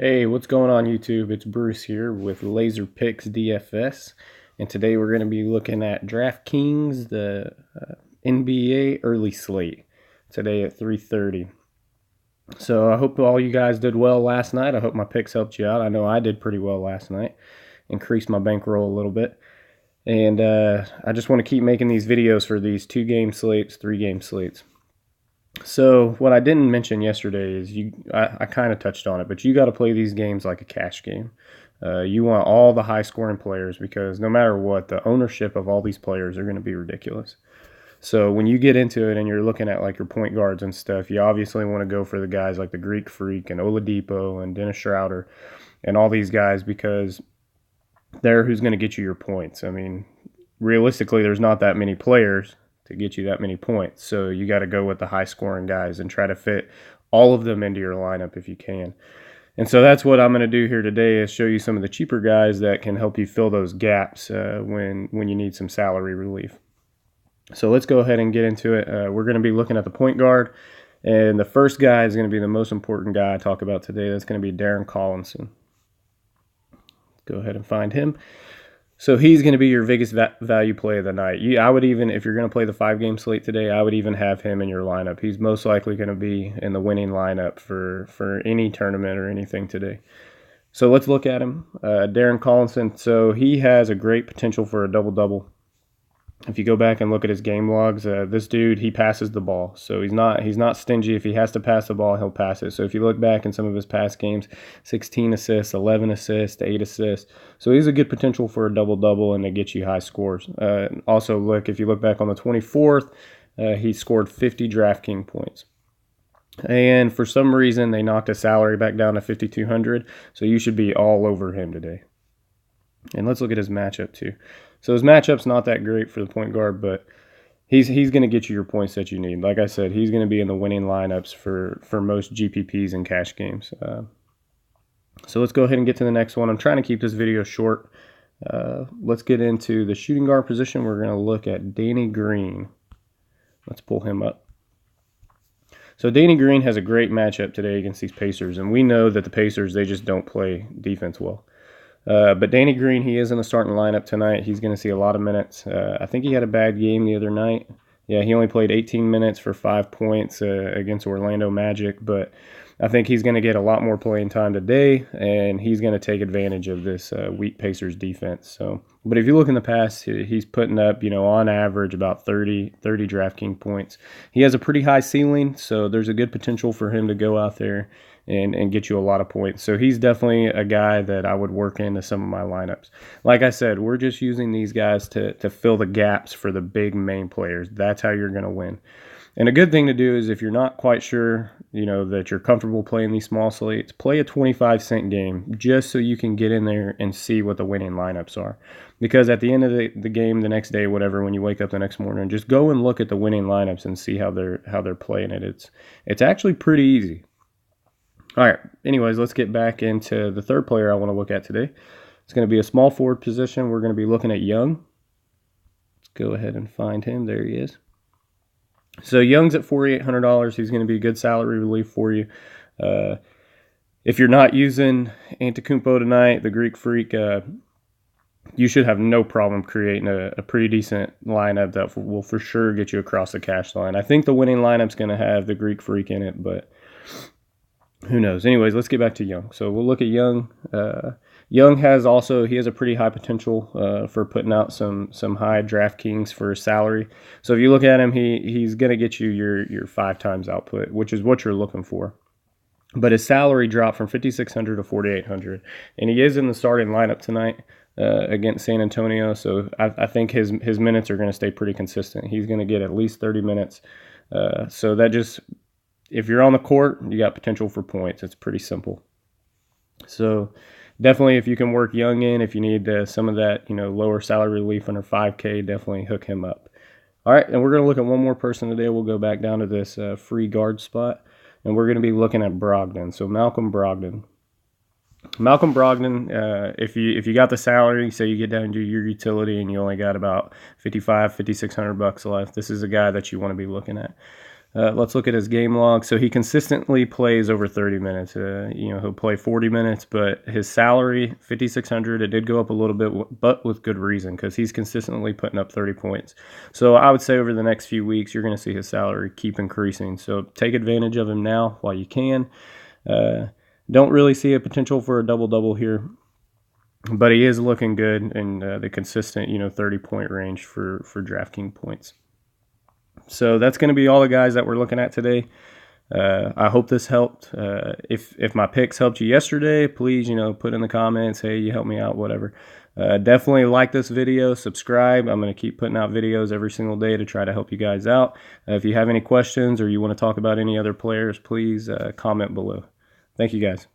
Hey, what's going on YouTube? It's Bruce here with Laser Picks DFS, and today we're going to be looking at DraftKings, the NBA early slate today at 3:30. So I hope all you guys did well last night. I hope my picks helped you out. I know I did pretty well last night, increased my bankroll a little bit, and I just want to keep making these videos for these 2-game slates, 3-game slates. So what I didn't mention yesterday is I kind of touched on it, but you got to play these games like a cash game. You want all the high scoring players because no matter what, the ownership of all these players are going to be ridiculous. So when you get into it and you're looking at like your point guards and stuff, you obviously want to go for the guys like the Greek Freak and Oladipo and Dennis Schroeder and all these guys because they're who's going to get you your points. I mean, realistically, there's not that many players to get you that many points. So you got to go with the high scoring guys and try to fit all of them into your lineup if you can. And so that's what I'm going to do here today is show you some of the cheaper guys that can help you fill those gaps when you need some salary relief. So let's go ahead and get into it. We're going to be looking at the point guard. And the first guy is going to be the most important guy I talk about today. That's going to be Darren Collinson. Go ahead and find him. So he's going to be your biggest value play of the night. I would even, if you're going to play the 5-game slate today, I would even have him in your lineup. He's most likely going to be in the winning lineup for any tournament or anything today. So let's look at him. Darren Collinson, so he has a great potential for a double-double. If you go back and look at his game logs, this dude, he passes the ball. So he's not stingy. If he has to pass the ball, he'll pass it. So if you look back in some of his past games, 16 assists, 11 assists, 8 assists. So he's a good potential for a double-double and to get you high scores. Also, look, if you look back on the 24th, he scored 50 DraftKings points. And for some reason, they knocked his salary back down to $5,200. So you should be all over him today. And let's look at his matchup too. So his matchup's not that great for the point guard, but he's going to get you your points that you need. Like I said, he's going to be in the winning lineups for most GPPs and cash games. So let's go ahead and get to the next one. I'm trying to keep this video short. Let's get into the shooting guard position. We're going to look at Danny Green. Let's pull him up. So Danny Green has a great matchup today against these Pacers, and we know that the Pacers, they just don't play defense well. But Danny Green, he is in the starting lineup tonight. He's going to see a lot of minutes. I think he had a bad game the other night. Yeah, he only played 18 minutes for 5 points against Orlando Magic, but I think he's going to get a lot more playing time today, and he's going to take advantage of this weak Pacers defense. So, but if you look in the past, he's putting up, on average about 30 DraftKings points. He has a pretty high ceiling, so there's a good potential for him to go out there and get you a lot of points. So he's definitely a guy that I would work into some of my lineups. Like I said, we're just using these guys to fill the gaps for the big main players. That's how you're going to win. And a good thing to do is if you're not quite sure, that you're comfortable playing these small slates, play a 25-cent game just so you can get in there and see what the winning lineups are. Because at the end of the game, the next day, whatever, when you wake up the next morning, just go and look at the winning lineups and see how they're playing it. It's actually pretty easy. All right, anyways, let's get back into the third player I want to look at today. It's going to be a small forward position. We're going to be looking at Young. Let's go ahead and find him. There he is. So Young's at $4,800. He's going to be a good salary relief for you. If you're not using Antetokounmpo tonight, the Greek Freak, you should have no problem creating a pretty decent lineup that will for sure get you across the cash line. I think the winning lineup's going to have the Greek Freak in it, but who knows? Anyways, let's get back to Young. So we'll look at Young. Young has a pretty high potential for putting out some high DraftKings for his salary. So if you look at him, he's going to get you your 5 times output, which is what you're looking for. But his salary dropped from $5,600 to $4,800, and he is in the starting lineup tonight against San Antonio. So I think his minutes are going to stay pretty consistent. He's going to get at least 30 minutes. So that just, if you're on the court, you got potential for points. It's pretty simple. So definitely, if you can work Young in, if you need some of that, lower salary relief under 5K, definitely hook him up. All right, and we're going to look at one more person today. We'll go back down to this free guard spot, and we're going to be looking at Brogdon. So Malcolm Brogdon. If you got the salary, say you get down to your utility and you only got about $5,600 left, this is a guy that you want to be looking at. Let's look at his game log. So he consistently plays over 30 minutes. He'll play 40 minutes, but his salary, $5,600, it did go up a little bit, but with good reason, because he's consistently putting up 30 points. So I would say over the next few weeks, you're going to see his salary keep increasing. So take advantage of him now while you can. Don't really see a potential for a double-double here, but he is looking good in the consistent, 30-point range for DraftKings points. So that's going to be all the guys that we're looking at today. I hope this helped. If my picks helped you yesterday, please, put in the comments, hey, you helped me out, whatever. Definitely like this video, subscribe. I'm going to keep putting out videos every single day to try to help you guys out. If you have any questions or you want to talk about any other players, please comment below. Thank you, guys.